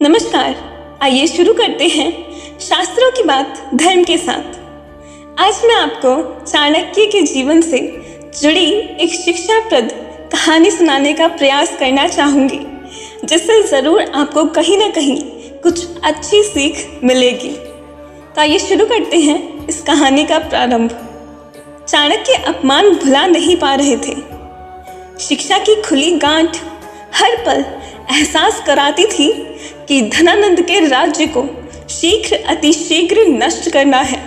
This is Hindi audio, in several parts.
नमस्कार। आइए शुरू करते हैं शास्त्रों की बात धर्म के साथ। आज मैं आपको चाणक्य के जीवन से जुड़ी एक शिक्षाप्रद कहानी सुनाने का प्रयास करना चाहूँगी, जिससे ज़रूर आपको कहीं ना कहीं कुछ अच्छी सीख मिलेगी। तो आइए शुरू करते हैं इस कहानी का प्रारंभ। चाणक्य अपमान भुला नहीं पा रहे थे। शिक्षा की खुली गांठ हर पल एहसास कराती थी कि धनानंद के राज्य को शीघ्र अतिशीघ्र नष्ट करना है।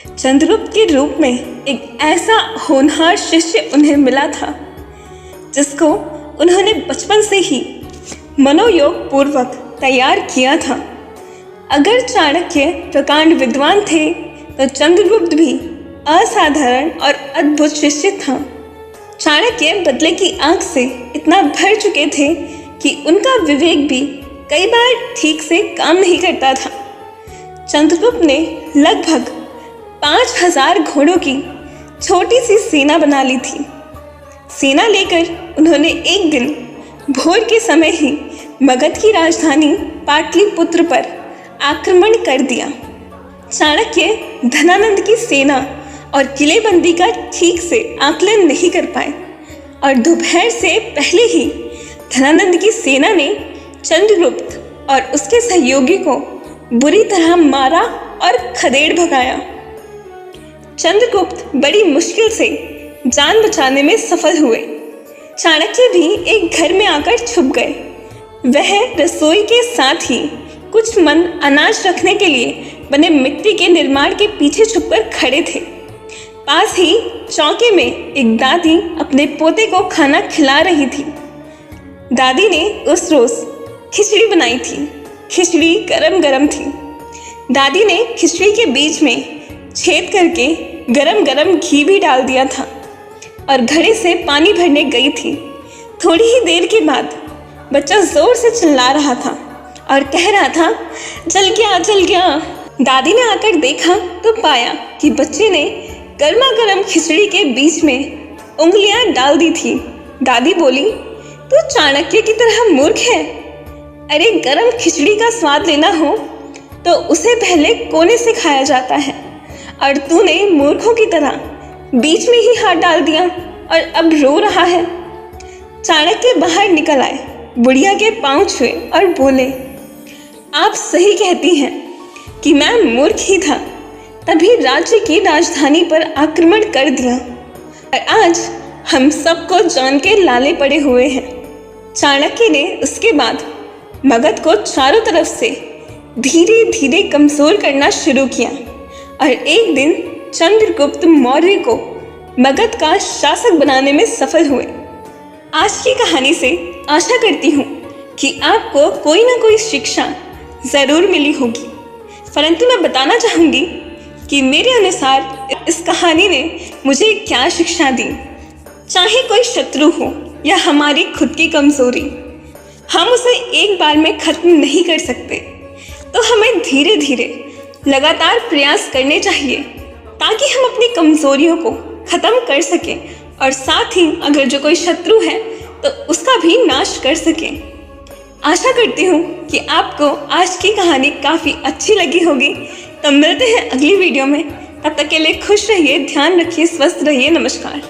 चंद्रगुप्त के रूप में एक ऐसा होनहार शिष्य उन्हें मिला था, जिसको उन्होंने बचपन से ही मनोयोग पूर्वक तैयार किया था। अगर चाणक्य प्रकांड विद्वान थे, तो चंद्रगुप्त भी असाधारण और अद्भुत शिष्य था। चाणक्य बदले की आंख से इतना भर चुके थे कि उनका विवेक भी कई बार ठीक से काम नहीं करता था। चंद्रगुप्त ने लगभग 5000 घोड़ों की छोटी सी सेना बना ली थी। सेना लेकर उन्होंने एक दिन भोर के समय ही मगध की राजधानी पाटलिपुत्र पर आक्रमण कर दिया। चाणक्य धनानंद की सेना और किलेबंदी का ठीक से आकलन नहीं कर पाए और दोपहर से पहले ही धनानंद की सेना ने चंद्रगुप्त और उसके सहयोगी को बुरी तरह मारा और खदेड़ भगाया। चंद्रगुप्त बड़ी मुश्किल से जान बचाने में सफल हुए। चाणक्य भी एक घर में आकर छुप गए। वह रसोई के साथ ही कुछ मन अनाज रखने के लिए बने मिट्टी के निर्माण के पीछे छुपकर खड़े थे। पास ही चौके में एक दादी अपने पोते को खाना खिला रही थी। दादी ने उस रोज खिचड़ी बनाई थी। खिचड़ी गरम गरम थी। दादी ने खिचड़ी के बीच में छेद करके गरम गरम घी भी डाल दिया था और घड़े से पानी भरने गई थी। थोड़ी ही देर के बाद बच्चा जोर से चिल्ला रहा था और कह रहा था, जल गया जल गया। दादी ने आकर देखा तो पाया कि बच्चे ने गर्मा गर्म खिचड़ी के बीच में उंगलियां डाल दी थी। दादी बोली, तू चाणक्य की तरह मूर्ख है। अरे गरम खिचड़ी का स्वाद लेना हो तो उसे पहले कोने से खाया जाता है, और तूने मूर्खों की तरह बीच में ही हाथ डाल दिया और अब रो रहा है। चाणक्य बाहर निकल आए, बुढ़िया के पांव छुए और बोले, आप सही कहती हैं कि मैं मूर्ख ही था, तभी राज्य की राजधानी पर आक्रमण कर दिया और आज हम सबको जान के लाले पड़े हुए हैं। चाणक्य ने उसके बाद मगध को चारों तरफ से धीरे धीरे कमजोर करना शुरू किया और एक दिन चंद्रगुप्त मौर्य को मगध का शासक बनाने में सफल हुए। आज की कहानी से आशा करती हूँ कि आपको कोई ना कोई शिक्षा ज़रूर मिली होगी, परंतु मैं बताना चाहूँगी कि मेरे अनुसार इस कहानी ने मुझे क्या शिक्षा दी। चाहे कोई शत्रु हो या हमारी खुद की कमजोरी, हम उसे एक बार में खत्म नहीं कर सकते, तो हमें धीरे धीरे लगातार प्रयास करने चाहिए ताकि हम अपनी कमजोरियों को खत्म कर सकें और साथ ही अगर जो कोई शत्रु है तो उसका भी नाश कर सकें। आशा करती हूँ कि आपको आज की कहानी काफ़ी अच्छी लगी होगी। तो मिलते हैं अगली वीडियो में। तब तक के लिए खुश रहिए, ध्यान रखिए, स्वस्थ रहिए। नमस्कार।